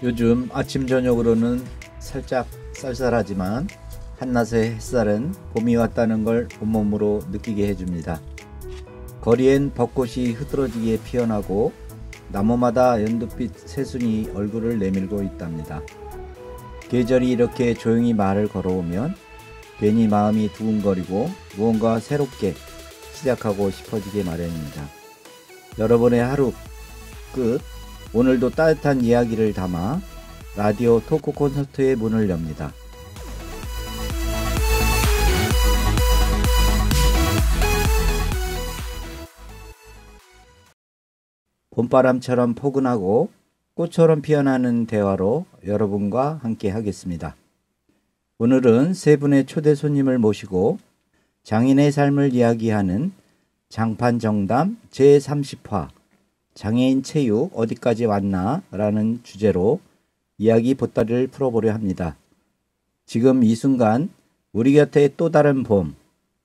요즘 아침 저녁으로는 살짝 쌀쌀하지만 한낮의 햇살은 봄이 왔다는 걸 온몸으로 느끼게 해줍니다. 거리엔 벚꽃이 흐드러지게 피어나고 나무마다 연두빛 새순이 얼굴을 내밀고 있답니다. 계절이 이렇게 조용히 말을 걸어오면 괜히 마음이 두근거리고 무언가 새롭게 시작하고 싶어지게 마련입니다. 여러분의 하루 끝, 오늘도 따뜻한 이야기를 담아 라디오 토크 콘서트의 문을 엽니다. 봄바람처럼 포근하고 꽃처럼 피어나는 대화로 여러분과 함께 하겠습니다. 오늘은 세 분의 초대 손님을 모시고 장인의 삶을 이야기하는 장판정담 제30화 장애인 체육 어디까지 왔나? 라는 주제로 이야기 보따리를 풀어보려 합니다. 지금 이 순간 우리 곁에 또 다른 봄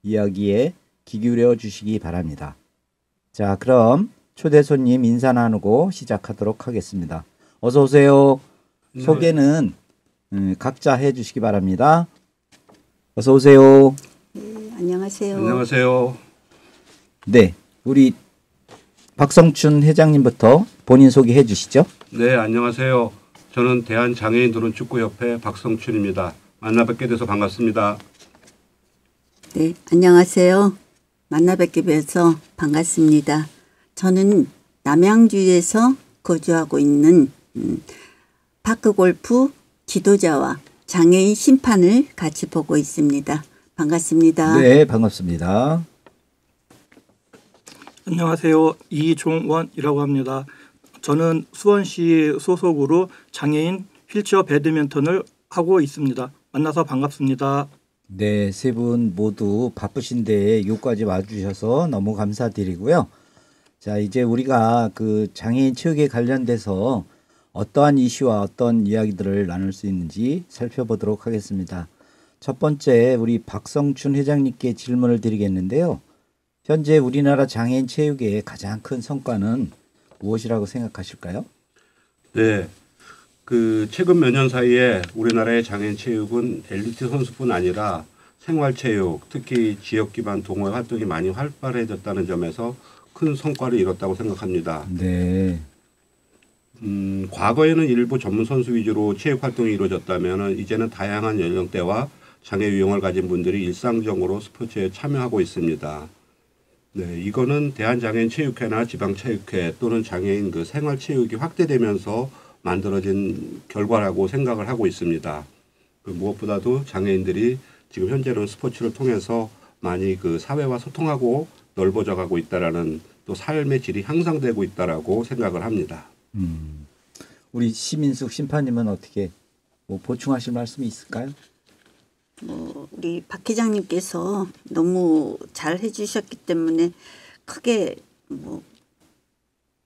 이야기에 귀 기울여 주시기 바랍니다. 자, 그럼 초대 손님 인사 나누고 시작하도록 하겠습니다. 어서 오세요. 네. 소개는 각자 해주시기 바랍니다. 어서 오세요. 네, 안녕하세요. 안녕하세요. 네, 우리 박성춘 회장님부터 본인 소개해 주시죠. 네, 안녕하세요. 저는 대한장애인도론축구협회 박성춘입니다. 만나 뵙게 돼서 반갑습니다. 네, 안녕하세요. 만나 뵙게 돼서 반갑습니다. 저는 남양주에서 거주하고 있는 파크골프 지도자와 장애인 심판을 같이 보고 있습니다. 반갑습니다. 네, 반갑습니다. 안녕하세요. 이종원이라고 합니다. 저는 수원시 소속으로 장애인 휠체어 배드민턴을 하고 있습니다. 만나서 반갑습니다. 네, 세 분 모두 바쁘신데 여기까지 와주셔서 너무 감사드리고요. 자, 이제 우리가 그 장애인 체육에 관련돼서 어떠한 이슈와 어떤 이야기들을 나눌 수 있는지 살펴보도록 하겠습니다. 첫 번째, 우리 박성춘 회장님께 질문을 드리겠는데요. 현재 우리나라 장애인 체육의 가장 큰 성과는 무엇이라고 생각하실까요? 네, 최근 몇 년 사이에 우리나라의 장애인 체육은 엘리트 선수뿐 아니라 생활체육, 특히 지역 기반 동호회 활동이 많이 활발해졌다는 점에서 큰 성과를 이뤘다고 생각합니다. 네. 과거에는 일부 전문 선수 위주로 체육 활동이 이루어졌다면 이제는 다양한 연령대와 장애 유형을 가진 분들이 일상적으로 스포츠에 참여하고 있습니다. 네, 이거는 대한장애인체육회나 지방체육회 또는 장애인 생활체육이 확대되면서 만들어진 결과라고 생각을 하고 있습니다. 무엇보다도 장애인들이 지금 현재는 스포츠를 통해서 많이 사회와 소통하고 넓어져 가고 있다라는 또 삶의 질이 향상되고 있다라고 생각을 합니다. 우리 시민숙 심판님은 어떻게 보충하실 말씀이 있을까요? 우리 박 회장님께서 너무 잘 해주셨기 때문에 크게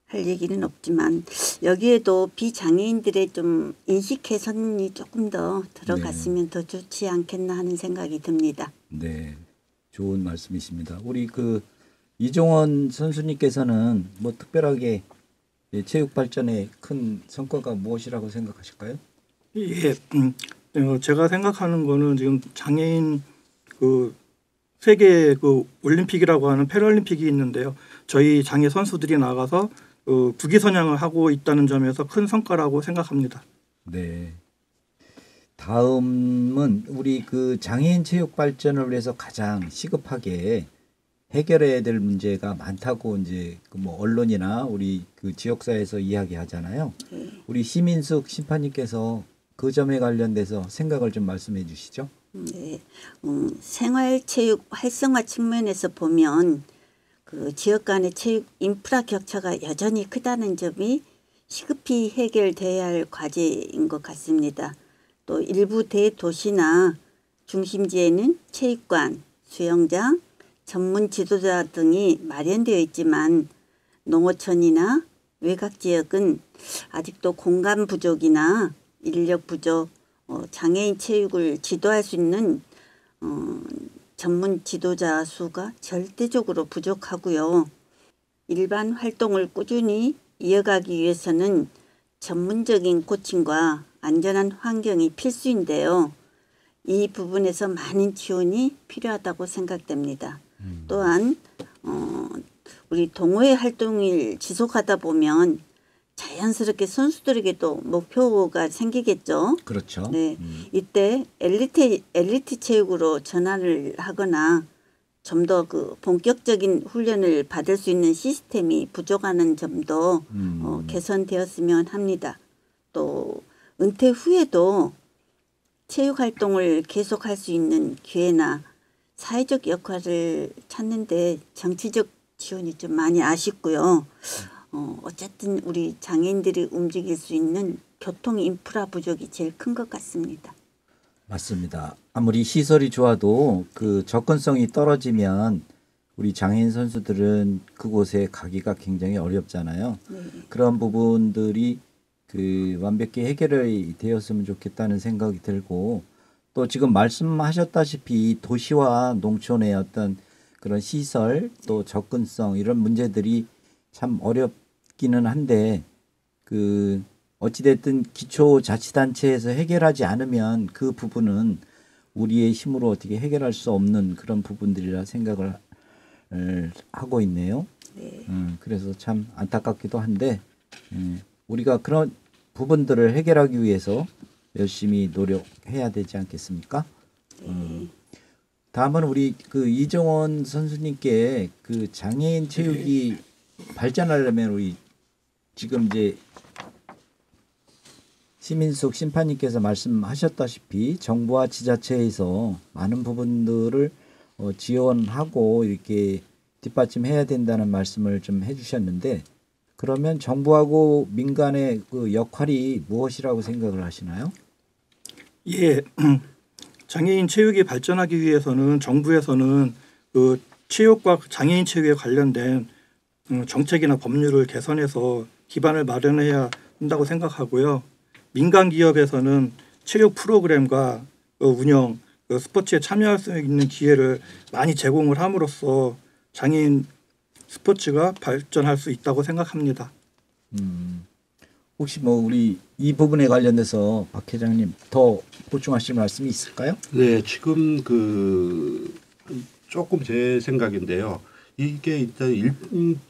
할 얘기는 없지만 여기에도 비장애인들의 좀 인식 개선이 조금 더 들어갔으면 네. 더 좋지 않겠나 하는 생각이 듭니다. 네, 좋은 말씀이십니다. 우리 이종원 선수님께서는 특별하게 체육 발전에 큰 성과가 무엇이라고 생각하실까요? 예, 제가 생각하는 거는 지금 장애인 세계 올림픽이라고 하는 패럴림픽이 있는데요. 저희 장애 선수들이 나가서 국위 선양을 하고 있다는 점에서 큰 성과라고 생각합니다. 네. 다음은 우리 장애인 체육 발전을 위해서 가장 시급하게 해결해야 될 문제가 많다고 이제 언론이나 우리 지역사회에서 이야기하잖아요. 우리 시민숙 심판님께서 그 점에 관련돼서 생각을 좀 말씀해 주시죠. 네, 생활체육 활성화 측면에서 보면 지역 간의 체육 인프라 격차가 여전히 크다는 점이 시급히 해결돼야 할 과제인 것 같습니다. 또 일부 대도시나 중심지에는 체육관, 수영장, 전문 지도자 등이 마련되어 있지만 농어촌이나 외곽 지역은 아직도 공간 부족이나 인력 부족, 장애인 체육을 지도할 수 있는 전문 지도자 수가 절대적으로 부족하고요. 일반 활동을 꾸준히 이어가기 위해서는 전문적인 코칭과 안전한 환경이 필수인데요. 이 부분에서 많은 지원이 필요하다고 생각됩니다. 또한 우리 동호회 활동을 지속하다 보면 자연스럽게 선수들에게도 목표가 생기겠죠. 그렇죠. 네, 이때 엘리트 체육으로 전환을 하거나 좀 더 그 본격적인 훈련을 받을 수 있는 시스템이 부족하는 점도 개선되었으면 합니다. 또 은퇴 후에도 체육 활동을 계속할 수 있는 기회나 사회적 역할을 찾는데 정치적 지원이 좀 많이 아쉽고요. 어쨌든 우리 장애인들이 움직일 수 있는 교통 인프라 부족이 제일 큰 것 같습니다. 맞습니다. 아무리 시설이 좋아도 그 접근성이 떨어지면 우리 장애인 선수들은 그곳에 가기가 굉장히 어렵잖아요. 네. 그런 부분들이 그 완벽히 해결이 되었으면 좋겠다는 생각이 들고 또 지금 말씀하셨다시피 도시와 농촌의 어떤 그런 시설 또 접근성 이런 문제들이 참 어렵기는 한데 그 어찌됐든 기초자치단체에서 해결하지 않으면 그 부분은 우리의 힘으로 어떻게 해결할 수 없는 그런 부분들이라 생각을 하고 있네요. 네. 그래서 참 안타깝기도 한데 우리가 그런 부분들을 해결하기 위해서 열심히 노력해야 되지 않겠습니까? 다음은 우리 그 이정원 선수님께 그 장애인 체육이 발전하려면 우리 지금 이제 시민숙 심판님께서 말씀하셨다시피 정부와 지자체에서 많은 부분들을 지원하고 이렇게 뒷받침해야 된다는 말씀을 좀 해주셨는데 그러면 정부하고 민간의 그 역할이 무엇이라고 생각을 하시나요? 예, 장애인 체육이 발전하기 위해서는 정부에서는 그 체육과 장애인 체육에 관련된 정책이나 법률을 개선해서 기반을 마련해야 한다고 생각하고요. 민간 기업에서는 체육 프로그램과 운영, 스포츠에 참여할 수 있는 기회를 많이 제공을 함으로써 장애인 스포츠가 발전할 수 있다고 생각합니다. 혹시 뭐 우리 이 부분에 관련해서 박 회장님 더 보충하실 말씀이 있을까요? 네, 지금 그 조금 제 생각인데요. 이게 일단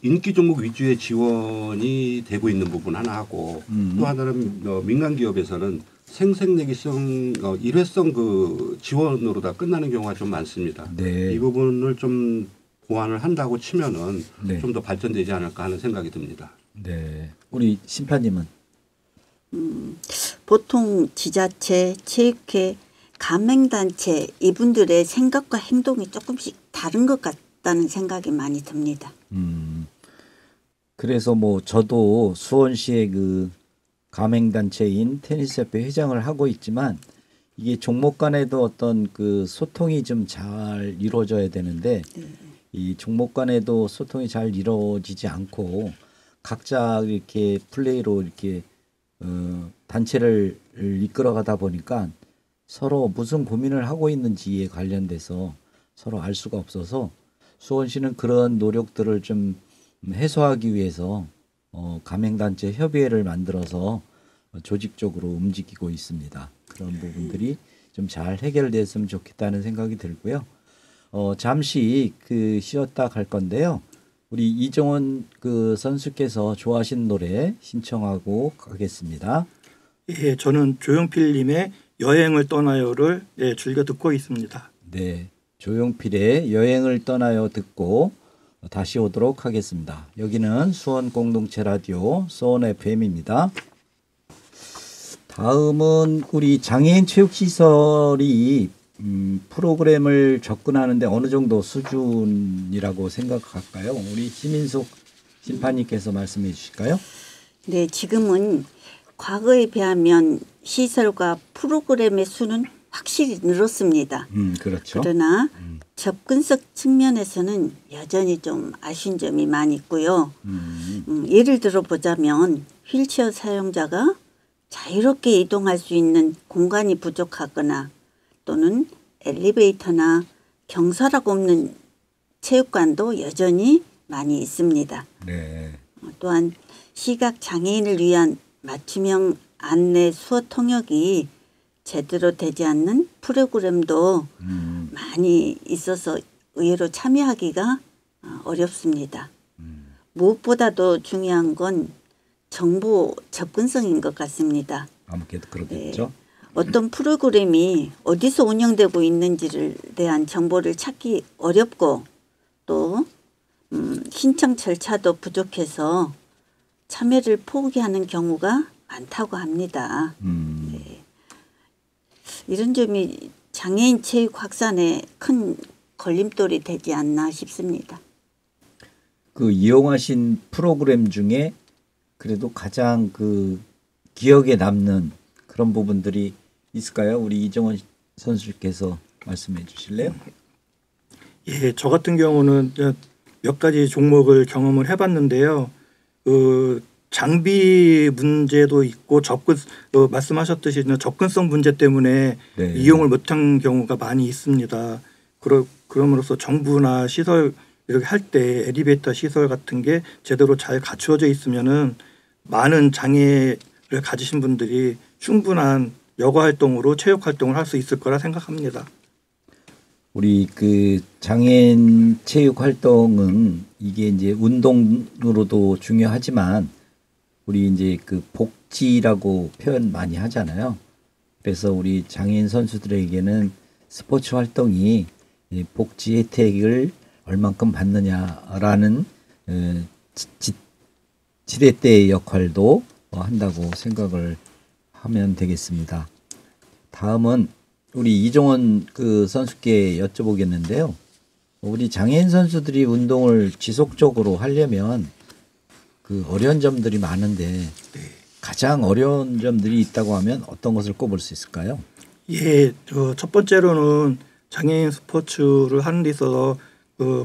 인기 종목 위주의 지원이 되고 있는 부분 하나하고 또 하나는 민간 기업에서는 생색내기성 일회성 그 지원으로 다 끝나는 경우가 좀 많습니다. 네. 이 부분을 좀 보완을 한다고 치면은 네. 좀 더 발전되지 않을까 하는 생각이 듭니다. 네. 우리 심판님은 보통 지자체, 체육회, 가맹단체 이분들의 생각과 행동이 조금씩 다른 것 같다는 생각이 많이 듭니다. 그래서 뭐 저도 수원시의 그 가맹단체인 테니스협회 회장을 하고 있지만 이게 종목 간에도 어떤 그 소통이 좀 잘 이루어져야 되는데 이 종목 간에도 소통이 잘 이루어지지 않고 각자 이렇게 플레이로 이렇게 단체를 이끌어가다 보니까 서로 무슨 고민을 하고 있는지에 관련돼서 서로 알 수가 없어서 수원시는 그런 노력들을 좀 해소하기 위해서 가맹단체 협의회를 만들어서 조직적으로 움직이고 있습니다. 그런 부분들이 좀 잘 해결됐으면 좋겠다는 생각이 들고요. 잠시 그 쉬었다 갈 건데요. 우리 이정원 그 선수께서 좋아하시는 노래 신청하고 가겠습니다. 예, 저는 조용필님의 여행을 떠나요를 즐겨 듣고 있습니다. 네, 조용필의 여행을 떠나요 듣고 다시 오도록 하겠습니다. 여기는 수원 공동체 라디오 수원 FM입니다. 다음은 우리 장애인 체육시설이 프로그램을 접근하는데 어느 정도 수준이라고 생각할까요? 우리 시민숙 심판님께서 말씀해 주실까요? 네, 지금은 과거에 비하면 시설과 프로그램의 수는 확실히 늘었습니다. 그렇죠. 그러나 접근성 측면에서는 여전히 좀 아쉬운 점이 많이 있고요. 예를 들어 보자면 휠체어 사용자가 자유롭게 이동할 수 있는 공간이 부족하거나 또는 엘리베이터나 경사락 없는 체육관도 여전히 많이 있습니다. 네. 또한 시각 장애인을 위한 맞춤형 안내 수어 통역이 제대로 되지 않는 프로그램도 많이 있어서 의외로 참여하기가 어렵습니다. 무엇보다도 중요한 건 정보 접근성인 것 같습니다. 아무래도 그러겠죠. 어떤 프로그램이 어디서 운영되고 있는지를 대한 정보를 찾기 어렵고 또 신청 절차도 부족해서 참여를 포기하는 경우가 많다고 합니다. 네. 이런 점이 장애인 체육 확산에 큰 걸림돌이 되지 않나 싶습니다. 그 이용하신 프로그램 중에 그래도 가장 그 기억에 남는 그런 부분들이 있을까요? 우리 이정원 선수께서 말씀해 주실래요? 예, 저 같은 경우는 몇 가지 종목을 경험을 해봤는데요. 장비 문제도 있고 말씀하셨듯이 접근성 문제 때문에 네. 이용을 못한 경우가 많이 있습니다. 그럼으로써 정부나 시설 이렇게 할 때 엘리베이터 시설 같은 게 제대로 잘 갖추어져 있으면은 많은 장애를 가지신 분들이 충분한 여가 활동으로 체육 활동을 할 수 있을 거라 생각합니다. 우리 그 장애인 체육 활동은 이게 이제 운동으로도 중요하지만 우리 이제 그 복지라고 표현 많이 하잖아요. 그래서 우리 장애인 선수들에게는 스포츠 활동이 복지 혜택을 얼만큼 받느냐라는 지렛대의 역할도 한다고 생각을 하면 되겠습니다. 다음은 우리 이종원 그 선수께 여쭤보겠는데요. 우리 장애인 선수들이 운동을 지속적으로 하려면 그 어려운 점들이 많은데 가장 어려운 점들이 있다고 하면 어떤 것을 꼽을 수 있을까요? 예, 첫 번째로는 장애인 스포츠를 하는 데 있어서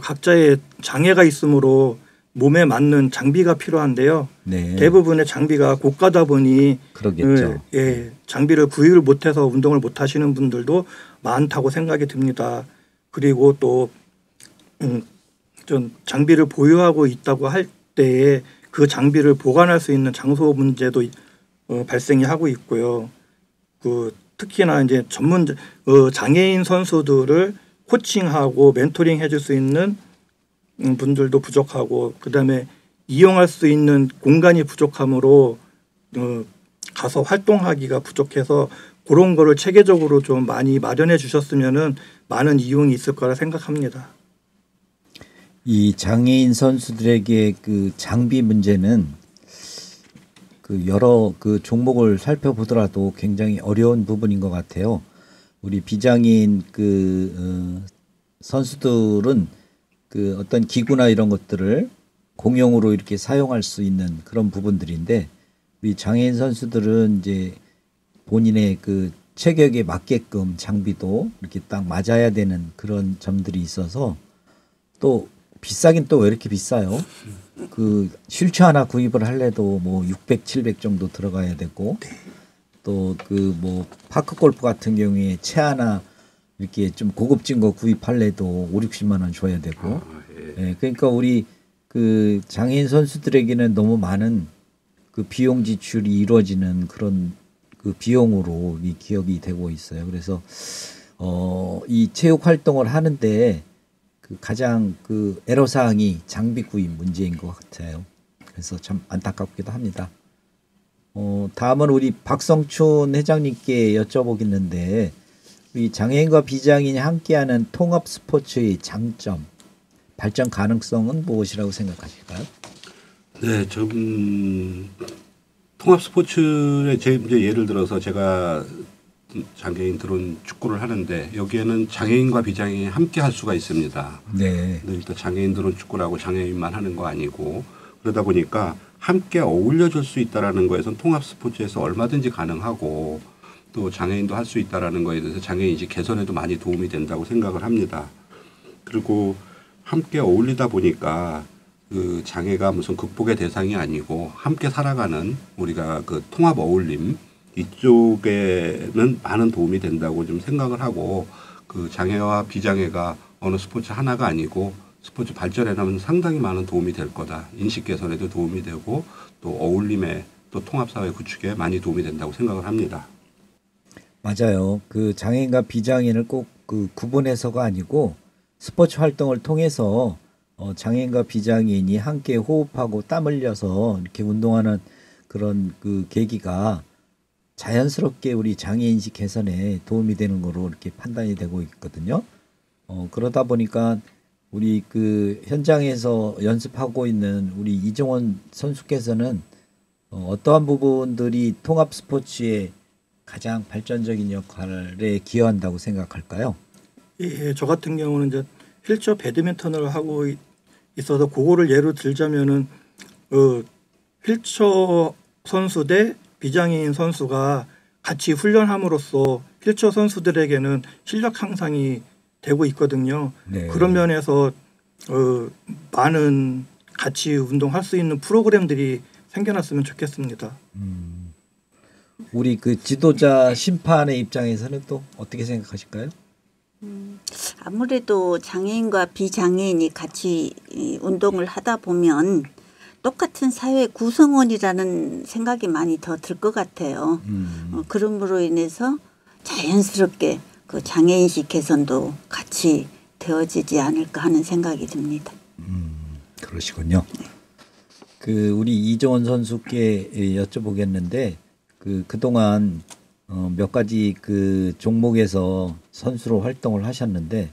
각자의 장애가 있으므로 몸에 맞는 장비가 필요한데요. 네. 대부분의 장비가 고가다 보니 그러겠죠. 예, 장비를 구입을 못해서 운동을 못 하시는 분들도 많다고 생각이 듭니다. 그리고 또 좀 장비를 보유하고 있다고 할 때에 그 장비를 보관할 수 있는 장소 문제도 발생이 하고 있고요. 특히나 이제 전문 장애인 선수들을 코칭하고 멘토링 해줄 수 있는 분들도 부족하고 그다음에 이용할 수 있는 공간이 부족하므로 가서 활동하기가 부족해서 그런 거를 체계적으로 좀 많이 마련해 주셨으면은 많은 이용이 있을 거라 생각합니다. 이 장애인 선수들에게 그 장비 문제는 그 여러 그 종목을 살펴보더라도 굉장히 어려운 부분인 것 같아요. 우리 비장애인 선수들은 그 어떤 기구나 이런 것들을 공용으로 이렇게 사용할 수 있는 그런 부분들인데 우리 장애인 선수들은 이제 본인의 그 체격에 맞게끔 장비도 이렇게 딱 맞아야 되는 그런 점들이 있어서 또 비싸긴 또 왜 이렇게 비싸요? 그 휠체어 하나 구입을 할래도 뭐 600, 700 정도 들어가야 되고 또 그 뭐 파크 골프 같은 경우에 채 하나 이렇게 좀 고급진 거 구입할래도 5, 60만 원 줘야 되고 예, 그러니까 우리 그 장애인 선수들에게는 너무 많은 그 비용 지출이 이루어지는 그런 그 비용으로 이 기업이 되고 있어요. 그래서 이 체육 활동을 하는데 그 가장 그 애로사항이 장비 구입 문제인 것 같아요. 그래서 참 안타깝기도 합니다. 다음은 우리 박성춘 회장님께 여쭤보겠는데 이 장애인과 비장애인이 함께하는 통합 스포츠의 장점, 발전 가능성은 무엇이라고 생각하실까요? 네, 좀 통합 스포츠의 이제 예를 들어서 제가 장애인들은 축구를 하는데 여기에는 장애인과 비장애인이 함께 할 수가 있습니다. 네. 일단 장애인들은 축구를 하고 장애인만 하는 거 아니고 그러다 보니까 함께 어울려줄 수 있다라는 거에선 통합 스포츠에서 얼마든지 가능하고 또 장애인도 할 수 있다라는 거에 대해서 장애인 인식 개선에도 많이 도움이 된다고 생각을 합니다. 그리고 함께 어울리다 보니까 그 장애가 무슨 극복의 대상이 아니고 함께 살아가는 우리가 그 통합 어울림 이쪽에는 많은 도움이 된다고 좀 생각을 하고 그 장애와 비장애가 어느 스포츠 하나가 아니고 스포츠 발전에는 상당히 많은 도움이 될 거다. 인식 개선에도 도움이 되고 또 어울림에 또 통합사회 구축에 많이 도움이 된다고 생각을 합니다. 맞아요. 그 장애인과 비장애인을 꼭 그 구분해서가 아니고 스포츠 활동을 통해서 장애인과 비장애인이 함께 호흡하고 땀 흘려서 이렇게 운동하는 그런 그 계기가 자연스럽게 우리 장애인식 개선에 도움이 되는 거로 이렇게 판단이 되고 있거든요. 그러다 보니까 우리 그 현장에서 연습하고 있는 우리 이종원 선수께서는 어떠한 부분들이 통합 스포츠에 가장 발전적인 역할에 기여한다고 생각할까요? 예, 저 같은 경우는 이제 휠체어 배드민턴을 하고 있어서 그거를 예로 들자면은 휠체어 선수 대 비장애인 선수가 같이 훈련함으로써 휠체어 선수들에게는 실력 향상이 되고 있거든요. 네. 그런 면에서 많은 같이 운동할 수 있는 프로그램들이 생겨났으면 좋겠습니다. 우리 그 지도자 심판의 입장에서는 또 어떻게 생각하실까요? 아무래도 장애인과 비장애인이 같이 이 운동을 하다 보면 똑같은 사회 구성원이라는 생각이 많이 더 들 것 같아요. 그러므로 인해서 자연스럽게 그 장애인식 개선도 같이 되어지지 않을까 하는 생각이 듭니다. 그러시군요. 그 우리 이종원 선수께 여쭤보겠는데 그동안 몇 가지 그 종목에서 선수로 활동을 하셨는데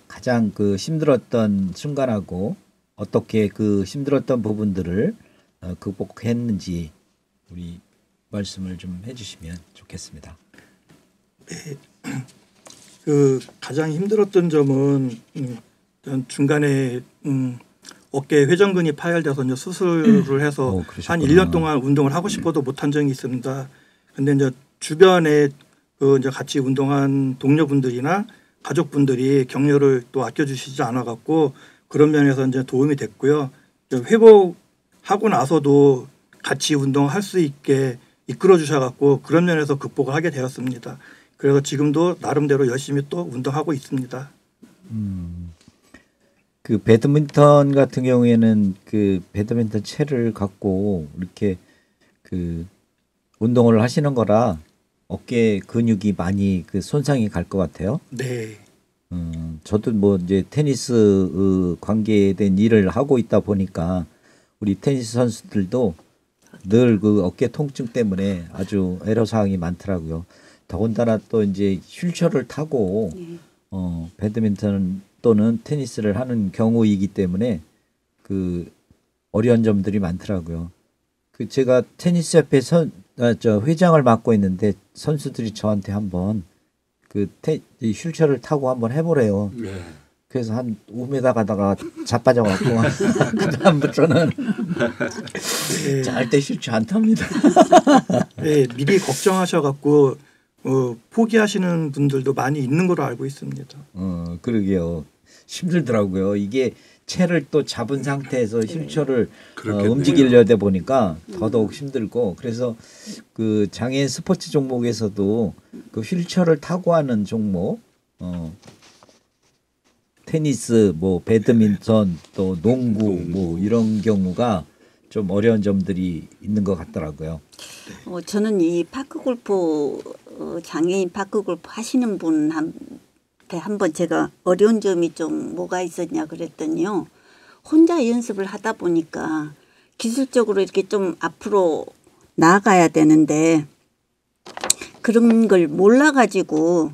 가장 그 힘들었던 순간하고 어떻게 그 힘들었던 부분들을 극복했는지 우리 말씀을 좀 해주시면 좋겠습니다. 그 가장 힘들었던 점은 중간에 어깨 회전근이 파열돼서 이제 수술을 해서 한 1년 동안 운동을 하고 싶어도 못한 적이 있습니다. 근데 이제 주변에 그 이제 같이 운동한 동료분들이나 가족분들이 격려를 또 아껴주시지 않아갖고 그런 면에서 이제 도움이 됐고요. 이제 회복하고 나서도 같이 운동할 수 있게 이끌어 주셔갖고 그런 면에서 극복을 하게 되었습니다. 그래서 지금도 나름대로 열심히 또 운동하고 있습니다. 그 배드민턴 같은 경우에는 그 배드민턴 채를 갖고 이렇게 그 운동을 하시는 거라 어깨 근육이 많이 그 손상이 갈 것 같아요. 네. 저도 뭐 이제 테니스 관계된 일을 하고 있다 보니까 우리 테니스 선수들도 늘 그 어깨 통증 때문에 아주 애로사항이 많더라고요. 더군다나 또 이제 휠체어를 타고 배드민턴 또는 테니스를 하는 경우이기 때문에 그 어려운 점들이 많더라고요. 그 제가 테니스 협회 저 회장을 맡고 있는데 선수들이 저한테 한번 이 휠체어를 타고 한번 해보래요. 네. 그래서 한 5m 가다가 자빠져갖고 그다음부터는 절대 휠체어 안 탑니다. 네, 미리 걱정하셔갖고 포기하시는 분들도 많이 있는 걸로 알고 있습니다. 그러게요. 힘들더라고요. 이게 채를 또 잡은 상태에서 휠체어를 움직이려다 보니까 더더욱 힘들고 그래서 그 장애인 스포츠 종목에서도 그 휠체어를 타고 하는 종목 테니스 뭐 배드민턴 또 농구 뭐 이런 경우가 좀 어려운 점들이 있는 것 같더라고요. 저는 이 파크골프 장애인 파크골프 하시는 분한테 한번 제가 어려운 점이 좀 뭐가 있었냐 그랬더니요. 혼자 연습을 하다 보니까 기술적으로 이렇게 좀 앞으로 나아가야 되는데 그런 걸 몰라가지고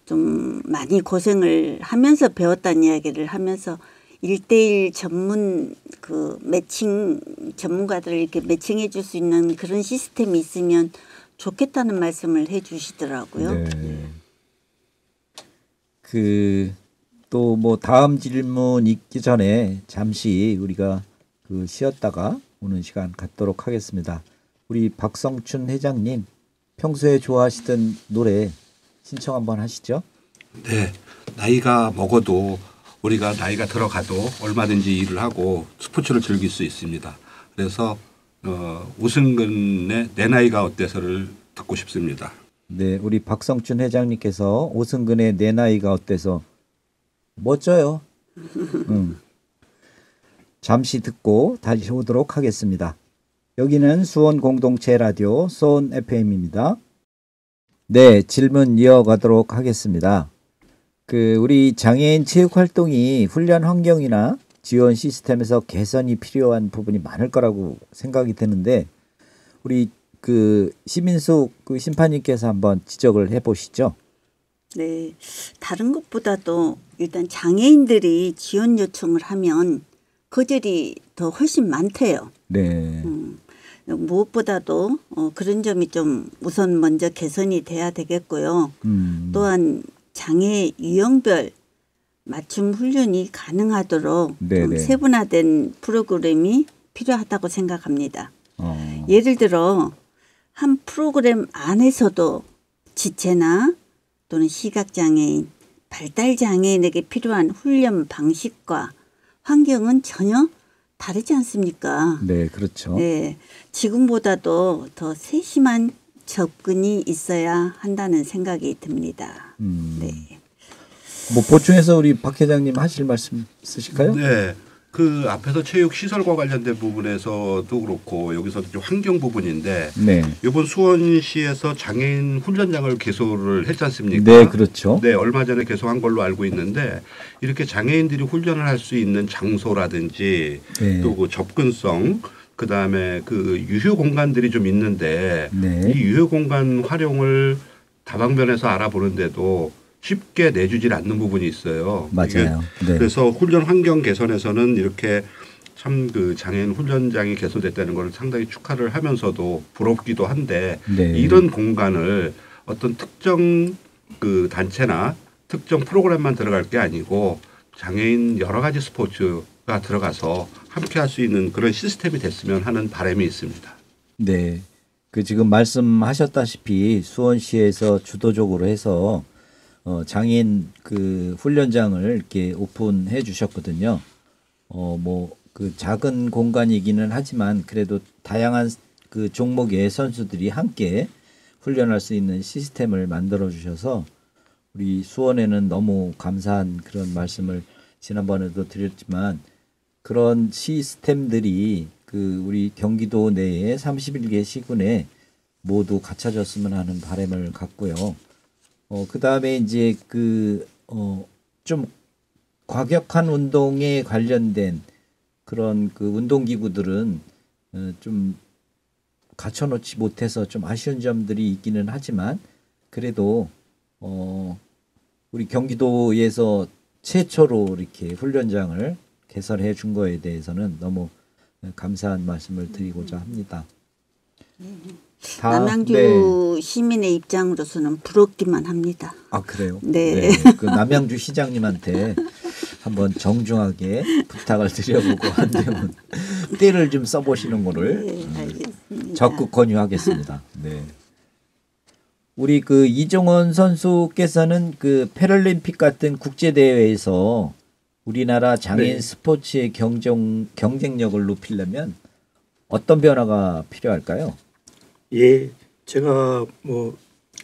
좀 많이 고생을 하면서 배웠다는 이야기를 하면서 1:1 전문 그 매칭 전문가들을 이렇게 매칭해 줄 수 있는 그런 시스템이 있으면 좋겠다는 말씀을 해 주시더라고요. 네. 또 뭐 다음 질문 있기 전에 잠시 우리가 그 쉬었다가 오는 시간 갖도록 하겠습니다. 우리 박성춘 회장님 평소에 좋아하시던 노래 신청 한번 하시죠. 네. 나이가 먹어도 우리가 나이가 들어가도 얼마든지 일을 하고 스포츠를 즐길 수 있습니다. 그래서 오승근의 내 나이가 어때서를 듣고 싶습니다. 네, 우리 박성춘 회장님께서 오승근의 내 나이가 어때서 멋져요. 잠시 듣고 다시 오도록 하겠습니다. 여기는 수원 공동체 라디오 수원 FM입니다. 네, 질문 이어가도록 하겠습니다. 우리 장애인 체육 활동이 훈련 환경이나 지원 시스템에서 개선이 필요한 부분이 많을 거라고 생각이 드는데 우리 시민숙 심판님께서 한번 지적을 해보시죠. 네, 다른 것보다도 일단 장애인들이 지원 요청을 하면 거절이 더 훨씬 많대요. 네. 무엇보다도 그런 점이 좀 우선 먼저 개선이 돼야 되겠고요. 또한 장애 유형별 맞춤 훈련이 가능하도록 좀 세분화된 프로그램이 필요하다고 생각합니다. 예를 들어 한 프로그램 안에서도 지체나 또는 시각장애인, 발달장애인에게 필요한 훈련 방식과 환경은 전혀 다르지 않습니까? 네, 그렇죠. 네, 지금보다도 더 세심한 접근이 있어야 한다는 생각이 듭니다. 네. 뭐 보충해서 우리 박 회장님 하실 말씀 있으실까요? 네. 그 앞에서 체육 시설과 관련된 부분에서도 그렇고 여기서 환경 부분인데 네. 이번 수원시에서 장애인 훈련장을 개소를 했지 않습니까? 네, 그렇죠. 네, 얼마 전에 개소한 걸로 알고 있는데 이렇게 장애인들이 훈련을 할 수 있는 장소라든지 네. 또 그 접근성 그다음에 그 유휴 공간들이 좀 있는데 네. 이 유휴 공간 활용을 다방면에서 알아보는데도 쉽게 내주질 않는 부분이 있어요. 맞아요. 네. 그래서 훈련 환경 개선에서는 이렇게 참 그 장애인 훈련장이 개소됐다는 걸 상당히 축하를 하면서도 부럽기도 한데 네. 이런 공간을 어떤 특정 그 단체나 특정 프로그램만 들어갈 게 아니고 장애인 여러 가지 스포츠가 들어가서 함께 할 수 있는 그런 시스템이 됐으면 하는 바람이 있습니다. 네. 지금 말씀하셨다시피 수원시에서 주도적으로 해서 장애인 훈련장을 이렇게 오픈해 주셨거든요. 작은 공간이기는 하지만 그래도 다양한 종목의 선수들이 함께 훈련할 수 있는 시스템을 만들어 주셔서 우리 수원에는 너무 감사한 그런 말씀을 지난번에도 드렸지만 그런 시스템들이 우리 경기도 내에 31개 시군에 모두 갖춰졌으면 하는 바람을 갖고요. 그다음에 이제 좀 과격한 운동에 관련된 그런 운동기구들은 좀 갖춰놓지 못해서 좀 아쉬운 점들이 있기는 하지만 그래도 우리 경기도에서 최초로 이렇게 훈련장을 개설해 준 거에 대해서는 너무 감사한 말씀을 드리고자 합니다. 남양주 시민의 입장으로서는 부럽기만 합니다. 아, 그래요? 네. 남양주 시장님한테 한번 정중하게 부탁을 드려보고 한다면 떼를 좀 써보시는 거를 알겠습니다. 적극 권유하겠습니다. 네. 우리 이종원 선수께서는 패럴림픽 같은 국제 대회에서 우리나라 장애인 스포츠의 경쟁력을 높이려면 어떤 변화가 필요할까요? 예, 제가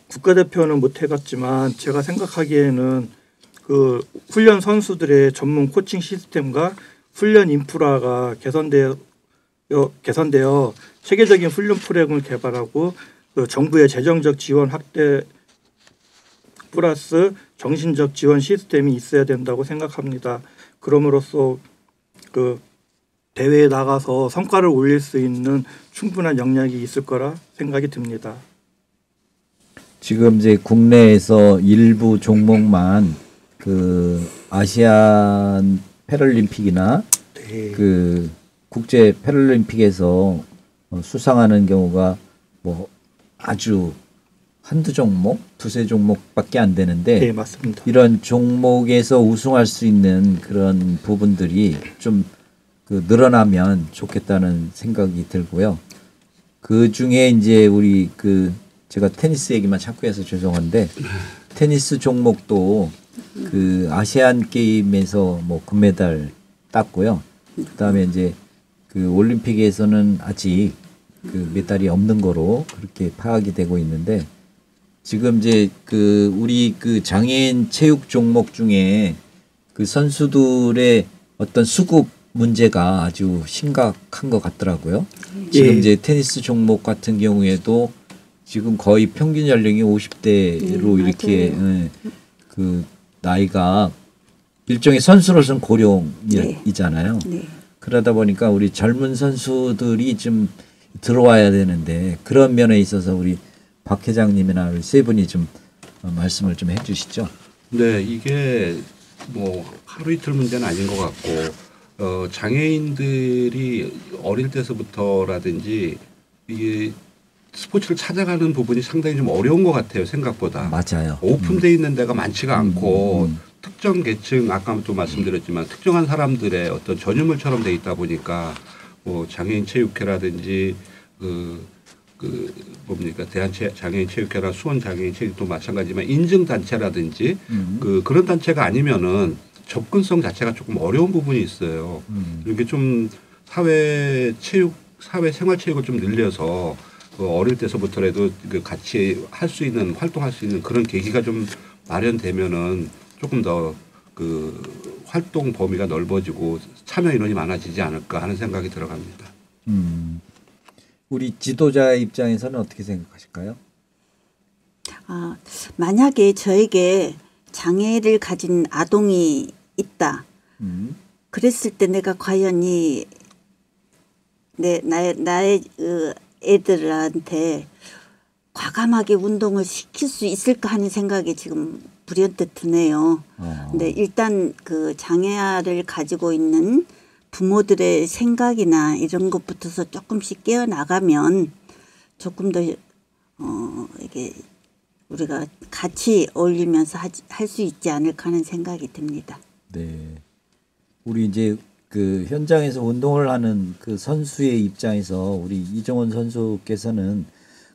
국가대표는 못 해봤지만 제가 생각하기에는 훈련 선수들의 전문 코칭 시스템과 훈련 인프라가 개선되어 세계적인 훈련 프로그램을 개발하고 정부의 재정적 지원 확대 플러스 정신적 지원 시스템이 있어야 된다고 생각합니다. 그럼으로써 대회에 나가서 성과를 올릴 수 있는 충분한 역량이 있을 거라 생각이 듭니다. 지금 이제 국내에서 일부 종목만 아시안 패럴림픽이나 국제 패럴림픽에서 수상하는 경우가 아주 한두 종목, 두세 종목밖에 안 되는데 네, 맞습니다. 이런 종목에서 우승할 수 있는 그런 부분들이 좀 늘어나면 좋겠다는 생각이 들고요. 그 중에 이제 우리 제가 테니스 얘기만 자꾸 해서 죄송한데 테니스 종목도 아시안 게임에서 금메달 땄고요. 그다음에 이제 올림픽에서는 아직 메달이 없는 거로 그렇게 파악이 되고 있는데 지금 이제 우리 장애인 체육 종목 중에 선수들의 어떤 수급을 문제가 아주 심각한 것 같더라고요. 지금 이제 테니스 종목 같은 경우에도 지금 거의 평균 연령이 50대로 이렇게 그 나이가 일종의 선수로서는 고령이잖아요. 네. 그러다 보니까 우리 젊은 선수들이 좀 들어와야 되는데 그런 면에 있어서 우리 박 회장님이나 우리 세 분이 좀 말씀을 좀 해주시죠. 네, 이게 뭐 하루 이틀 문제는 아닌 것 같고 장애인들이 어릴 때서부터라든지 이게 스포츠를 찾아가는 부분이 상당히 좀 어려운 것 같아요. 생각보다. 맞아요. 오픈돼 있는 데가 많지가 않고 특정 계층 아까도 말씀드렸지만 특정한 사람들의 어떤 전유물처럼 돼 있다 보니까 뭐 장애인 체육회라든지 뭡니까 장애인 체육회나 수원 장애인 체육도 마찬가지지만 인증 단체라든지 그런 단체가 아니면은 접근성 자체가 조금 어려운 부분이 있어요. 이렇게 좀 사회 생활 체육을 좀 늘려서 어릴 때서부터라도 같이 할 수 있는 활동할 수 있는 그런 계기가 좀 마련되면은 조금 더 활동 범위가 넓어지고 참여 인원이 많아지지 않을까 하는 생각이 들어갑니다. 우리 지도자 입장에서는 어떻게 생각하실까요? 만약에 저에게 장애를 가진 아동이 있다. 그랬을 때 내가 과연 나의 애들한테 과감하게 운동을 시킬 수 있을까 하는 생각이 지금 불현듯 드네요. 근데 일단 그 장애아를 가지고 있는 부모들의 생각이나 이런 것부터서 조금씩 깨어나가면 조금 더 이게 우리가 같이 어울리면서 할 수 있지 않을까 하는 생각이 듭니다. 네, 우리 이제 그 현장에서 운동을 하는 그 선수의 입장에서 우리 이정원 선수께서는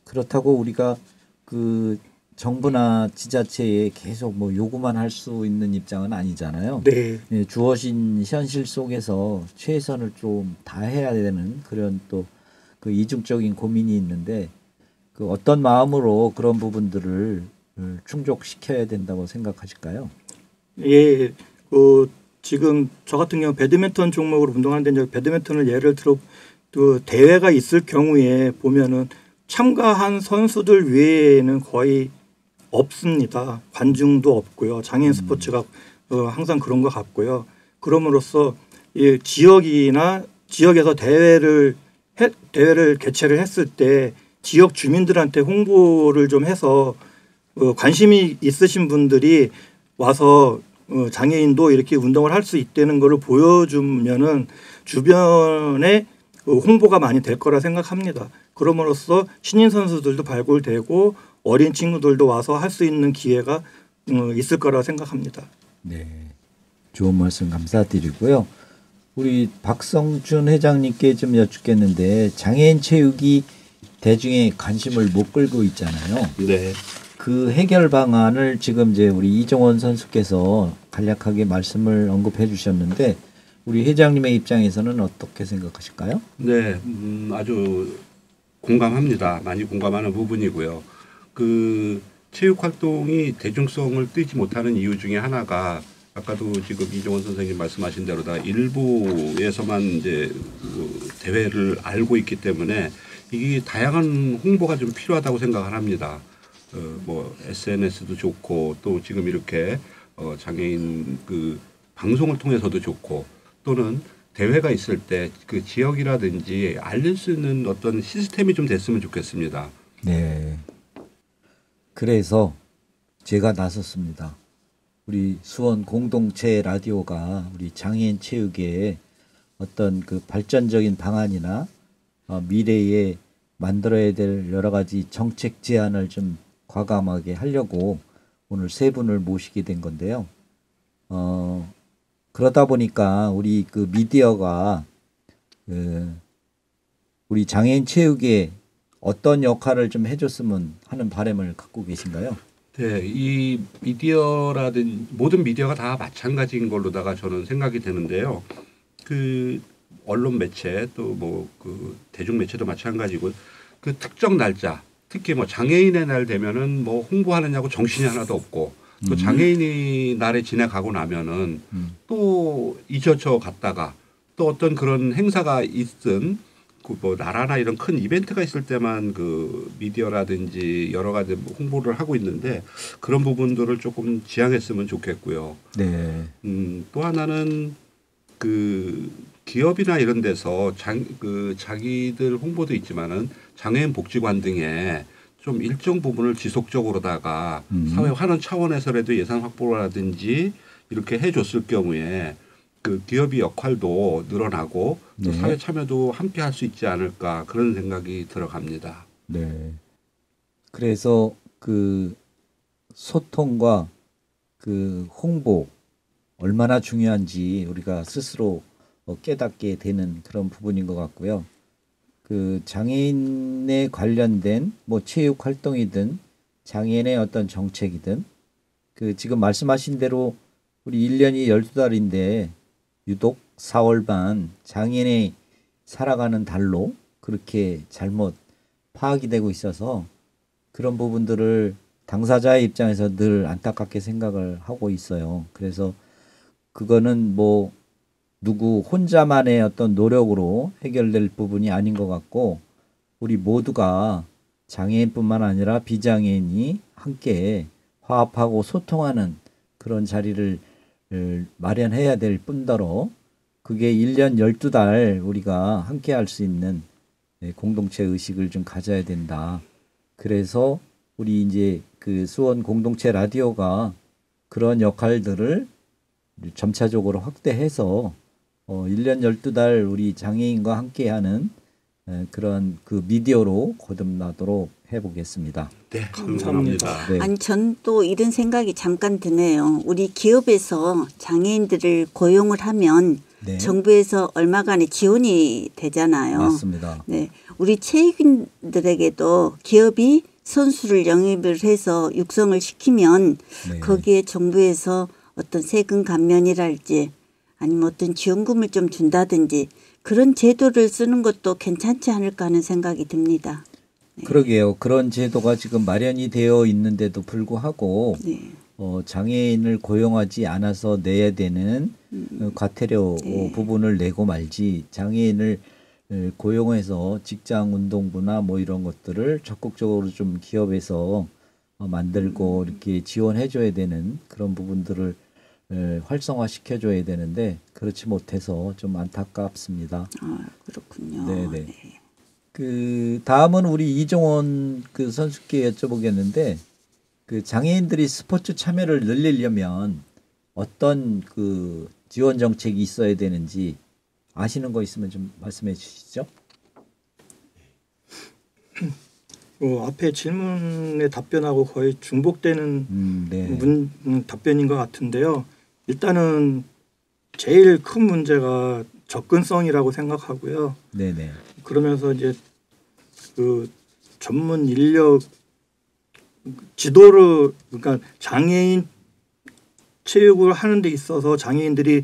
그렇다고 우리가 그 정부나 지자체에 계속 뭐 요구만 할 수 있는 입장은 아니잖아요. 네. 네, 주어진 현실 속에서 최선을 좀 다해야 되는 그런 또 그 이중적인 고민이 있는데 그 어떤 마음으로 그런 부분들을 충족시켜야 된다고 생각하실까요? 예, 지금 저 같은 경우 배드민턴 종목으로 운동하는데 배드민턴을 예를 들어 그 대회가 있을 경우에 보면은 참가한 선수들 외에는 거의 없습니다. 관중도 없고요. 장애인 스포츠가 항상 그런 것 같고요. 그럼으로써 이 지역에서 대회를 개최를 했을 때 지역 주민들한테 홍보를 좀 해서 관심이 있으신 분들이 와서 장애인도 이렇게 운동을 할 수 있다는 것을 보여주면은 주변에 홍보가 많이 될 거라 생각합니다. 그럼으로써 신인 선수들도 발굴되고 어린 친구들도 와서 할 수 있는 기회가 있을 거라 생각합니다. 네, 좋은 말씀 감사드리고요. 우리 박성준 회장님께 좀 여쭙겠는데 장애인 체육이 대중의 관심을 못 끌고 있잖아요. 네. 그 해결 방안을 지금 이제 우리 이정원 선수께서 간략하게 말씀을 언급해 주셨는데 우리 회장님의 입장에서는 어떻게 생각하실까요? 네, 아주 공감합니다. 많이 공감하는 부분이고요. 그 체육 활동이 대중성을 띠지 못하는 이유 중에 하나가 아까도 지금 이정원 선생님 말씀하신 대로다 일부에서만 이제 대회를 알고 있기 때문에 이게 다양한 홍보가 좀 필요하다고 생각을 합니다. 뭐 SNS도 좋고 또 지금 이렇게 장애인 그 방송을 통해서도 좋고 또는 대회가 있을 때 그 지역이라든지 알릴 수 있는 어떤 시스템이 좀 됐으면 좋겠습니다. 네. 그래서 제가 나섰습니다. 우리 수원 공동체 라디오가 우리 장애인 체육에 어떤 그 발전적인 방안이나 미래에 만들어야 될 여러 가지 정책 제안을 좀 과감하게 하려고 오늘 세 분을 모시게 된 건데요. 그러다 보니까 우리 그 미디어가 우리 장애인 체육에 어떤 역할을 좀 해줬으면 하는 바람을 갖고 계신가요? 네, 이 미디어라든 모든 미디어가 다 마찬가지인 걸로다가 저는 생각이 되는데요. 그 언론 매체 또 뭐 그 대중 매체도 마찬가지고 그 특정 날짜 특히 뭐 장애인의 날 되면은 뭐 홍보하느냐고 정신이 하나도 없고 또 장애인이 날에 지나가고 나면은 또 잊혀져 갔다가 또 어떤 그런 행사가 있든 그 뭐 나라나 이런 큰 이벤트가 있을 때만 그 미디어라든지 여러 가지 홍보를 하고 있는데 그런 부분들을 조금 지양했으면 좋겠고요. 네. 또 하나는 그 기업이나 이런 데서 자기들 홍보도 있지만은 장애인 복지관 등에 좀 일정 부분을 지속적으로다가 사회 환원 차원에서라도 예산 확보라든지 이렇게 해줬을 경우에 그 기업의 역할도 늘어나고 또 네. 사회 참여도 함께 할 수 있지 않을까 그런 생각이 들어갑니다. 네. 그래서 그 소통과 그 홍보 얼마나 중요한지 우리가 스스로 깨닫게 되는 그런 부분인 것 같고요. 그 장애인에 관련된 뭐 체육 활동이든 장애인의 어떤 정책이든 그 지금 말씀하신 대로 우리 1년이 12달인데 유독 4월반 장애인이 살아가는 달로 그렇게 잘못 파악이 되고 있어서 그런 부분들을 당사자의 입장에서 늘 안타깝게 생각을 하고 있어요. 그래서 그거는 뭐 누구 혼자만의 어떤 노력으로 해결될 부분이 아닌 것 같고 우리 모두가 장애인뿐만 아니라 비장애인이 함께 화합하고 소통하는 그런 자리를 마련해야 될 뿐더러 그게 1년 12달 우리가 함께 할 수 있는 공동체 의식을 좀 가져야 된다. 그래서 우리 이제 그 수원 공동체 라디오가 그런 역할들을 점차적으로 확대해서 1년 12달 우리 장애인과 함께하는 그런 그 미디어로 거듭나도록 해보겠습니다. 네, 감사합니다. 감사합니다. 네. 아니 전 또 이런 생각이 잠깐 드네요. 우리 기업에서 장애인들을 고용을 하면 네. 정부에서 얼마간의 지원이 되잖아요. 맞습니다. 네, 우리 체육인들에게도 기업이 선수를 영입을 해서 육성을 시키면 네. 거기에 정부에서 어떤 세금 감면이랄지 아니면 어떤 지원금을 좀 준다든지 그런 제도를 쓰는 것도 괜찮지 않을까 하는 생각이 듭니다. 그러게요. 그런 제도가 지금 마련이 되어 있는데도 불구하고 네. 장애인을 고용하지 않아서 내야 되는 과태료 부분을 내고 말지 장애인을 고용해서 직장운동부나 뭐 이런 것들을 적극적으로 좀 기업에서 만들고 이렇게 지원해줘야 되는 그런 부분들을 활성화시켜줘야 되는데 그렇지 못해서 좀 안타깝습니다. 아, 그렇군요. 네네. 그 다음은 우리 이종원 그 선수께 여쭤보겠는데 그 장애인들이 스포츠 참여를 늘리려면 어떤 그 지원 정책이 있어야 되는지 아시는 거 있으면 좀 말씀해 주시죠. 앞에 질문에 답변하고 거의 중복되는 네. 답변인 것 같은데요. 일단은 제일 큰 문제가 접근성이라고 생각하고요. 네네. 그러면서 이제 그 전문 인력 지도를 그러니까 장애인 체육을 하는 데 있어서 장애인들이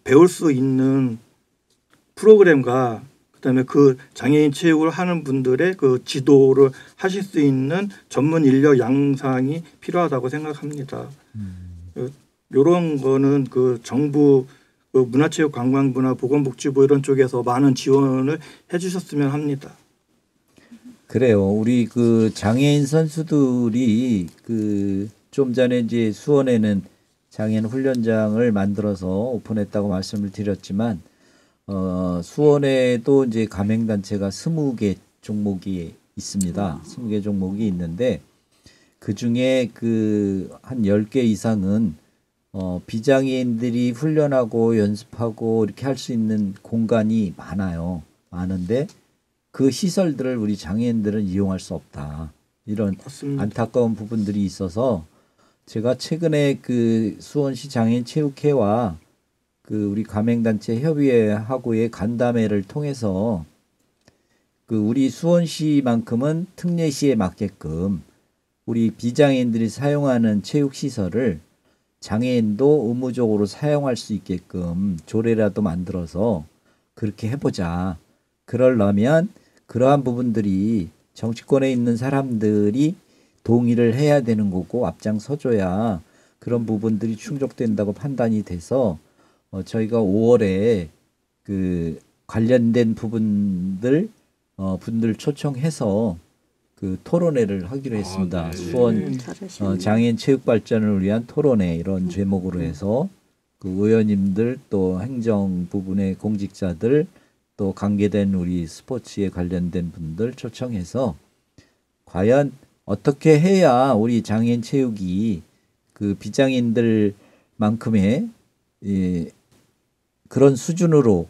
배울 수 있는 프로그램과 그다음에 그 장애인 체육을 하는 분들의 그 지도를 하실 수 있는 전문 인력 양상이 필요하다고 생각합니다. 이런 거는 그 정부 그 문화체육관광부나 보건복지부 이런 쪽에서 많은 지원을 해주셨으면 합니다. 그래요. 우리 그 장애인 선수들이 그 좀 전에 이제 수원에는 장애인 훈련장을 만들어서 오픈했다고 말씀을 드렸지만 수원에도 이제 가맹단체가 20개 종목이 있습니다. 20개 종목이 있는데 그 중에 그 한 10개 이상은 비장애인들이 훈련하고 연습하고 이렇게 할 수 있는 공간이 많아요. 많은데 그 시설들을 우리 장애인들은 이용할 수 없다. 이런 맞습니다. 안타까운 부분들이 있어서 제가 최근에 그 수원시 장애인 체육회와 그 우리 가맹단체 협의회하고의 간담회를 통해서 그 우리 수원시만큼은 특례시에 맞게끔 우리 비장애인들이 사용하는 체육시설을 장애인도 의무적으로 사용할 수 있게끔 조례라도 만들어서 그렇게 해보자. 그러려면 그러한 부분들이 정치권에 있는 사람들이 동의를 해야 되는 거고 앞장서줘야 그런 부분들이 충족된다고 판단이 돼서 저희가 5월에 그 관련된 부분들 분들 초청해서 그 토론회를 하기로 했습니다. 네. 수원 잘하시네요. 장애인 체육 발전을 위한 토론회 이런 제목으로 해서 그 의원님들 또 행정 부분의 공직자들 또 관계된 우리 스포츠에 관련된 분들 초청해서 과연 어떻게 해야 우리 장애인 체육이 그 비장애인들만큼의 그런 수준으로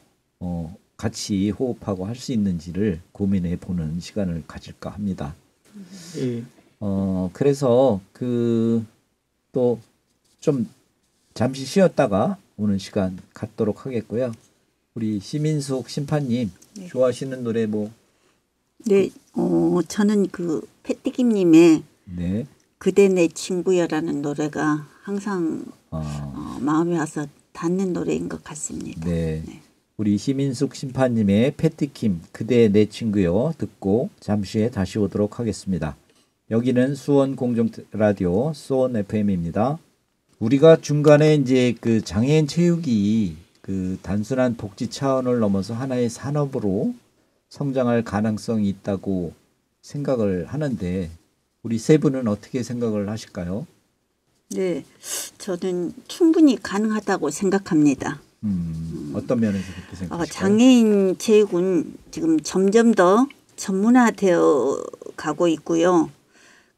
같이 호흡하고 할 수 있는지를 고민해 보는 시간을 가질까 합니다. 예. 그래서 그 또 좀 잠시 쉬었다가 오는 시간 갖도록 하겠고요. 우리 시민숙 심판님 네. 좋아하시는 노래 뭐? 네, 저는 그 패티김님의 네. 그대 내 친구야라는 노래가 항상 마음에 와서 닿는 노래인 것 같습니다. 네. 네. 우리 시민숙 심판님의 패티킴 그대 내 친구요 듣고 잠시 후에 다시 오도록 하겠습니다. 여기는 수원 공정 라디오 수원 FM입니다. 우리가 중간에 이제 그 장애인 체육이 그 단순한 복지 차원을 넘어서 하나의 산업으로 성장할 가능성이 있다고 생각을 하는데 우리 세 분은 어떻게 생각을 하실까요? 네, 저는 충분히 가능하다고 생각합니다. 어떤 면에서 그렇게 생각하실까요? 장애인 체육은 지금 점점 더 전문화되어 가고 있고요.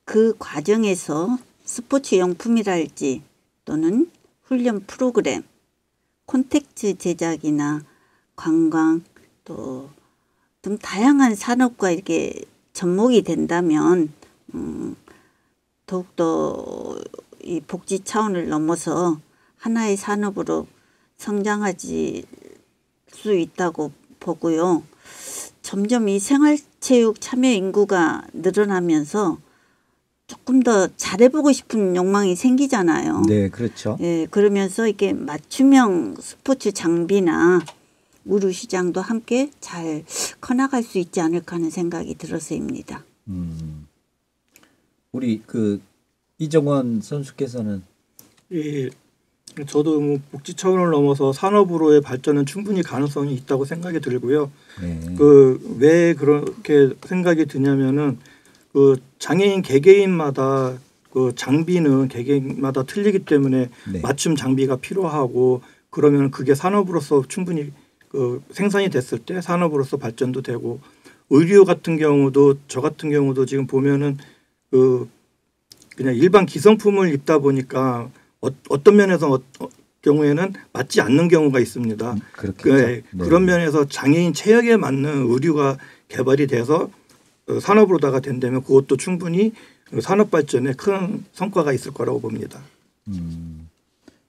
그 과정에서 스포츠 용품이랄지 또는 훈련 프로그램, 콘텐츠 제작이나 관광 또 등 다양한 산업과 이렇게 접목이 된다면 더욱더 이 복지 차원을 넘어서 하나의 산업으로 성장하지 수 있다고 보고요. 점점 이 생활체육 참여 인구가 늘어나면서 조금 더 잘해보고 싶은 욕망이 생기잖아요. 네, 그렇죠. 예, 그러면서 이렇게 맞춤형 스포츠 장비나 의류 시장도 함께 잘 커나갈 수 있지 않을까 하는 생각이 들어서입니다. 우리 그 이정원 선수께서는 예. 저도 뭐 복지 차원을 넘어서 산업으로의 발전은 충분히 가능성이 있다고 생각이 들고요. 네. 그 왜 그렇게 생각이 드냐면은 그 장애인 개개인마다 그 장비는 개개인마다 틀리기 때문에 네. 맞춤 장비가 필요하고 그러면 그게 산업으로서 충분히 그 생산이 됐을 때 산업으로서 발전도 되고 의류 같은 경우도 저 같은 경우도 지금 보면은 그 그냥 일반 기성품을 입다 보니까 어떤 면에서 경우에는 맞지 않는 경우가 있습니다. 그렇겠죠. 네. 그런 면에서 장애인 체역에 맞는 의류가 개발이 돼서 산업으로다가 된다면 그것도 충분히 산업 발전에 큰 성과가 있을 거라고 봅니다.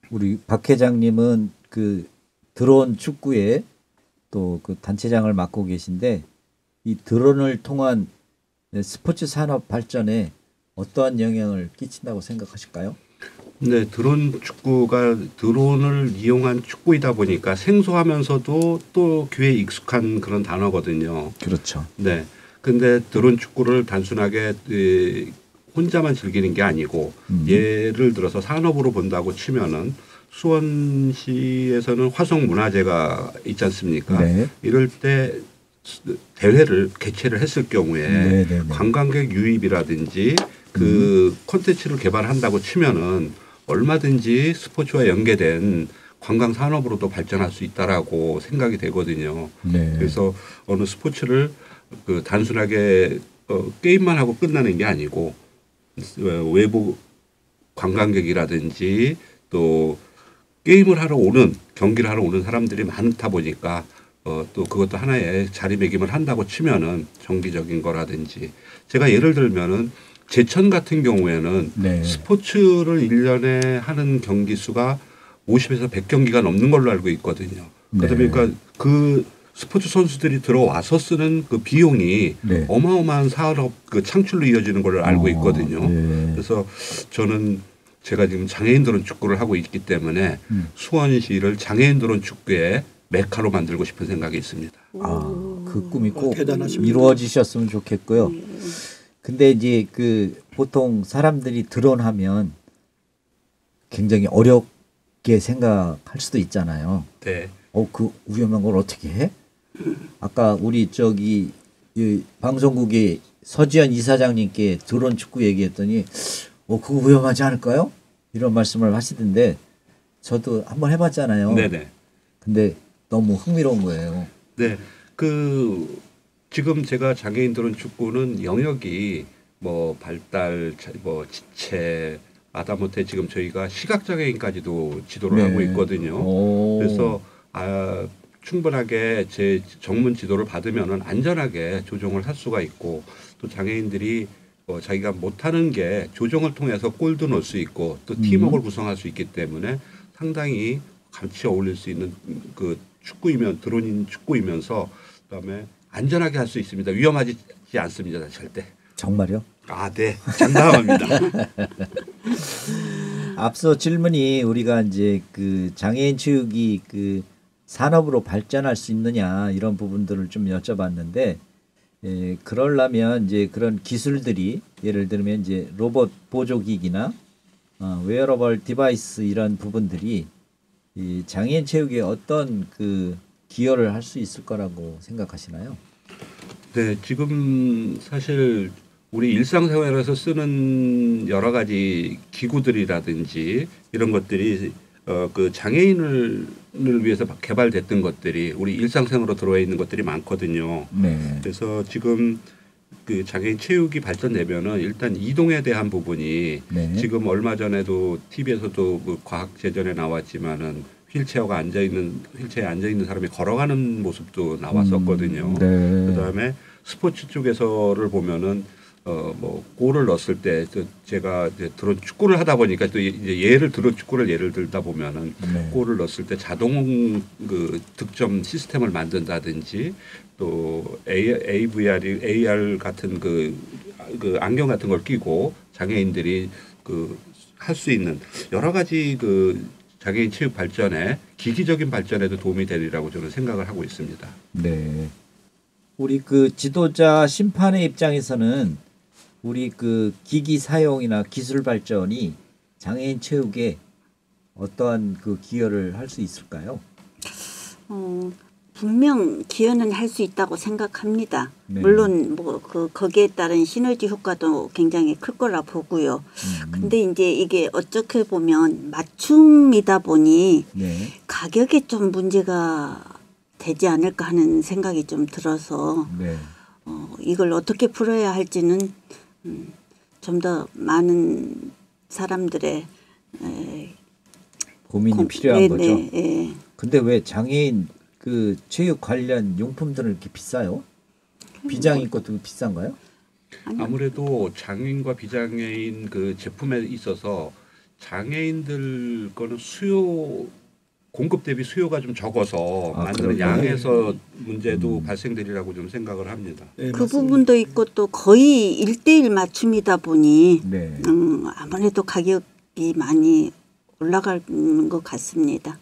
우리 박 회장님은 그 드론 축구에 또 그 단체장을 맡고 계신데 이 드론을 통한 스포츠 산업 발전에 어떠한 영향을 끼친다고 생각하실까요? 네, 드론 축구가 드론을 이용한 축구이다 보니까 생소하면서도 또 귀에 익숙한 그런 단어거든요. 그렇죠. 네. 근데 드론 축구를 단순하게 혼자만 즐기는 게 아니고 예를 들어서 산업으로 본다고 치면은 수원시에서는 화성문화제가 있지 않습니까? 네. 이럴 때 대회를 개최를 했을 경우에 네, 네, 네. 관광객 유입이라든지 그 콘텐츠를 개발한다고 치면은 얼마든지 스포츠와 연계된 관광 산업으로도 발전할 수 있다라고 생각이 되거든요. 네. 그래서 어느 스포츠를 그 단순하게 게임만 하고 끝나는 게 아니고 외부 관광객이라든지 또 게임을 하러 오는 경기를 하러 오는 사람들이 많다 보니까 또 그것도 하나의 자리매김을 한다고 치면은 정기적인 거라든지 제가 예를 들면은 제천 같은 경우에는 네. 스포츠를 1년에 하는 경기 수가 50에서 100경기가 넘는 걸로 알고 있거든요. 그러다 네. 보니까 그 스포츠 선수들이 들어와서 쓰는 그 비용이 네. 어마어마한 산업 그 창출로 이어지는 걸로 알고 있거든요. 네. 그래서 저는 제가 지금 장애인 드론 축구를 하고 있기 때문에 수원시를 장애인 드론 축구의 메카로 만들고 싶은 생각이 있습니다. 그 꿈이 꼭 대단하십니다. 이루어지셨으면 좋겠고요. 근데 이제 그 보통 사람들이 드론하면 굉장히 어렵게 생각할 수도 있잖아요. 네. 그 위험한 걸 어떻게 해? 아까 우리 저기 이 방송국의 서지현 이사장님께 드론 축구 얘기했더니 그거 위험하지 않을까요? 이런 말씀을 하시던데 저도 한번 해봤잖아요. 네네. 근데 너무 흥미로운 거예요. 네. 지금 제가 장애인 드론 축구는 영역이 뭐 발달, 뭐 지체, 아다못해 지금 저희가 시각장애인까지도 지도를 하고 있거든요. 그래서 충분하게 제 전문 지도를 받으면은 안전하게 조종을 할 수가 있고 또 장애인들이 자기가 못하는 게 조종을 통해서 골도 넣을 수 있고 또 팀워크를 구성할 수 있기 때문에 상당히 같이 어울릴 수 있는 그 드론인 축구이면서 그다음에 안전하게 할 수 있습니다. 위험하지 않습니다. 절대. 정말요? 네. 장담합니다. 앞서 질문이 우리가 이제 그 장애인 체육이 그 산업으로 발전할 수 있느냐 이런 부분들을 좀 여쭤봤는데 그러려면 이제 그런 기술들이 예를 들면 이제 로봇 보조기기나 웨어러블 디바이스 이런 부분들이 이 장애인 체육에 어떤 그 기여를 할 수 있을 거라고 생각하시나요? 네, 지금 사실 우리 일상생활에서 쓰는 여러 가지 기구들이라든지 이런 것들이 그 장애인을 위해서 개발됐던 것들이 우리 일상생활로 들어와 있는 것들이 많거든요. 네. 그래서 지금 그 장애인 체육이 발전되면은 일단 이동에 대한 부분이 네. 지금 얼마 전에도 TV에서도 그 과학 재전에 나왔지만은 휠체어에 앉아 있는 사람이 걸어가는 모습도 나왔었거든요. 네. 그다음에 스포츠 쪽에서를 보면은 뭐 골을 넣었을 때 제가 이제 드론 축구를 하다 보니까 또 이제 드론 축구를 예를 들다 보면은 네. 골을 넣었을 때 자동 그 득점 시스템을 만든다든지 또 AR 같은 그 안경 같은 걸 끼고 장애인들이 할 수 있는 여러 가지 장애인 체육 발전에 기기적인 발전에도 도움이 되리라고 저는 생각을 하고 있습니다. 네. 우리 그 지도자 심판의 입장에서는 우리 그 기기 사용이나 기술 발전이 장애인 체육에 어떠한 그 기여를 할 수 있을까요? 분명 기여는 할 수 있다고 생각합니다. 네. 물론 뭐 거기에 따른 시너지 효과도 굉장히 클 거라 보고요. 근데 이제 이게 어떻게 보면 맞춤이다 보니 네. 가격에 좀 문제가 되지 않을까 하는 생각이 좀 들어서 네. 이걸 어떻게 풀어야 할지는 좀 더 많은 사람들의 고민이 필요한 거죠. 예. 근데 왜 장애인 그 체육 관련 용품들은 이렇게 비싸요? 비장애인 것도 비싼가요? 아무래도 장애인과 비장애인 그 제품에 있어서 장애인들 거는 공급 대비 수요가 좀 적어서 만드는 그런가요? 양에서 문제도 발생되리라고 좀 생각을 합니다. 네, 그 맞습니다. 부분도 있고 또 거의 1대1 맞춤이다 보니 네. 아무래도 가격이 많이 올라가는 것 같습니다.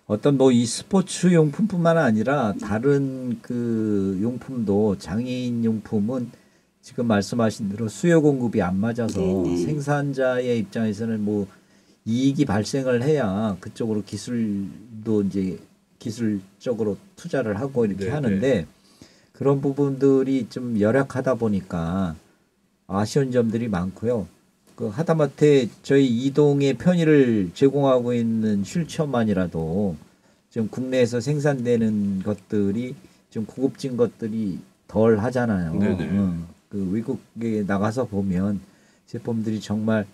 어떤 뭐 이 스포츠 용품뿐만 아니라 다른 그 용품도 장애인 용품은 지금 말씀하신 대로 수요 공급이 안 맞아서 네네. 생산자의 입장에서는 뭐 이익이 발생을 해야 그쪽으로 기술도 이제 기술적으로 투자를 하고 이렇게 네네. 하는데 그런 부분들이 좀 열악하다 보니까 아쉬운 점들이 많고요. 그 하다못해 저희 이동의 편의를 제공하고 있는 휠체어만이라도 지금 국내에서 생산되는 것들이 좀 고급진 것들이 덜 하잖아요. 네네. 그 외국에 나가서 보면 제품들이 정말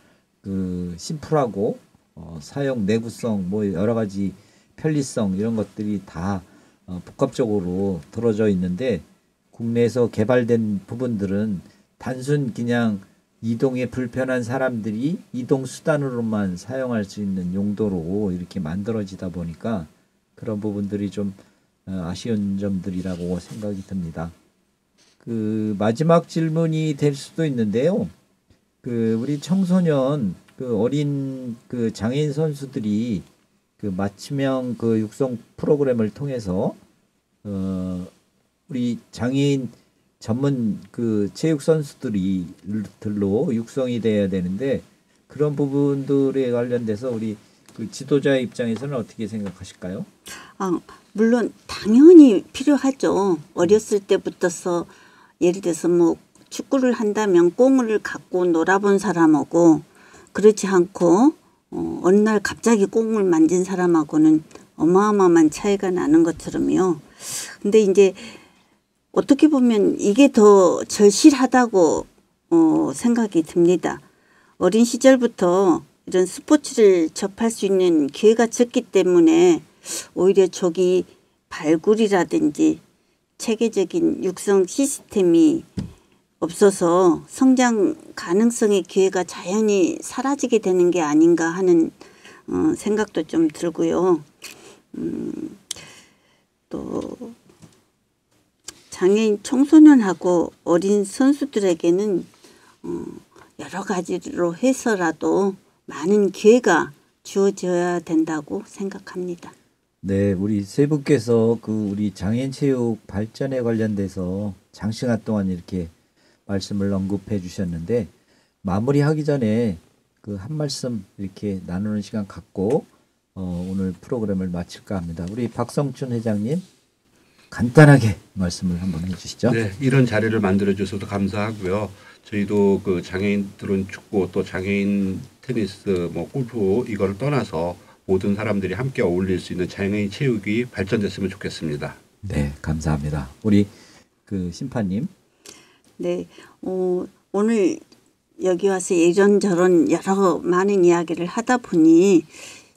그 심플하고 사용 내구성 뭐 여러 가지 편리성 이런 것들이 다 복합적으로 들어져 있는데 국내에서 개발된 부분들은 단순 그냥 이동에 불편한 사람들이 이동 수단으로만 사용할 수 있는 용도로 이렇게 만들어지다 보니까 그런 부분들이 좀 아쉬운 점들이라고 생각이 듭니다. 그 마지막 질문이 될 수도 있는데요. 그 우리 청소년 그 어린 그 장애인 선수들이 그 맞춤형 그 육성 프로그램을 통해서 우리 장애인 전문 그 체육 선수들로 육성이 돼야 되는데 그런 부분들에 관련돼서 우리 그 지도자의 입장에서는 어떻게 생각하실까요? 물론 당연히 필요하죠. 어렸을 때부터서 예를 들어서 뭐 축구를 한다면 공을 갖고 놀아본 사람하고 그렇지 않고 어느 날 갑자기 공을 만진 사람하고는 어마어마한 차이가 나는 것처럼요. 근데 이제 어떻게 보면 이게 더 절실하다고 생각이 듭니다. 어린 시절부터 이런 스포츠를 접할 수 있는 기회가 적기 때문에 오히려 저기 발굴이라든지 체계적인 육성 시스템이 없어서 성장 가능성의 기회가 자연히 사라지게 되는 게 아닌가 하는 생각도 좀 들고요. 또 장애인 청소년하고 어린 선수들에게는 여러 가지로 해서라도 많은 기회가 주어져야 된다고 생각합니다. 네, 우리 세 분께서 그 우리 장애인 체육 발전에 관련돼서 장시간 동안 이렇게 말씀을 언급해 주셨는데 마무리하기 전에 그 한 말씀 이렇게 나누는 시간 갖고 오늘 프로그램을 마칠까 합니다. 우리 박성춘 회장님 간단하게 말씀을 한번 해주시죠. 네, 이런 자리를 만들어 주셔서 감사하고요. 저희도 그 장애인들은 축구 또 장애인 테니스 뭐 골프 이걸 떠나서 모든 사람들이 함께 어울릴 수 있는 장애인 체육이 발전됐으면 좋겠습니다. 네, 감사합니다. 우리 그 심판님. 네, 오늘 여기 와서 이런저런 여러 많은 이야기를 하다 보니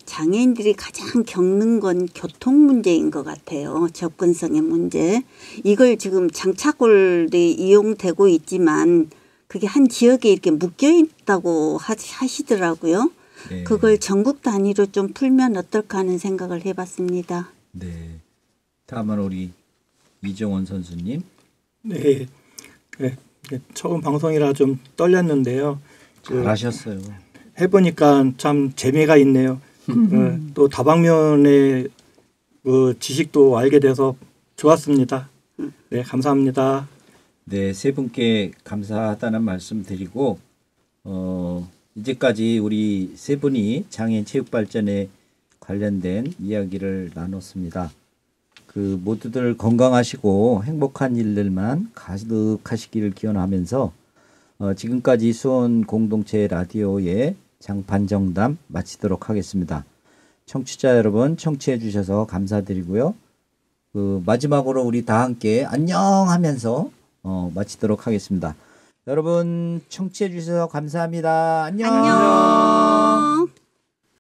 장애인들이 가장 겪는 건 교통 문제인 것 같아요. 접근성의 문제. 이걸 지금 장차골이 이용되고 있지만 그게 한 지역에 이렇게 묶여 있다고 하시더라고요. 네. 그걸 전국 단위로 좀 풀면 어떨까 하는 생각을 해봤습니다. 네. 다음은 우리 이정원 선수님. 네. 네. 처음 방송이라 좀 떨렸는데요. 잘하셨어요. 해보니까 참 재미가 있네요. 또 다방면의 그 지식도 알게 돼서 좋았습니다. 네, 감사합니다. 네, 세 분께 감사하다는 말씀 드리고 이제까지 우리 세 분이 장애인 체육 발전에 관련된 이야기를 나눴습니다. 그 모두들 건강하시고 행복한 일들만 가득하시기를 기원하면서 지금까지 수원 공동체 라디오의 장반정담 마치도록 하겠습니다. 청취자 여러분 청취해 주셔서 감사드리고요. 그 마지막으로 우리 다 함께 안녕하면서 마치도록 하겠습니다. 여러분 청취해 주셔서 감사합니다. 안녕. 안녕.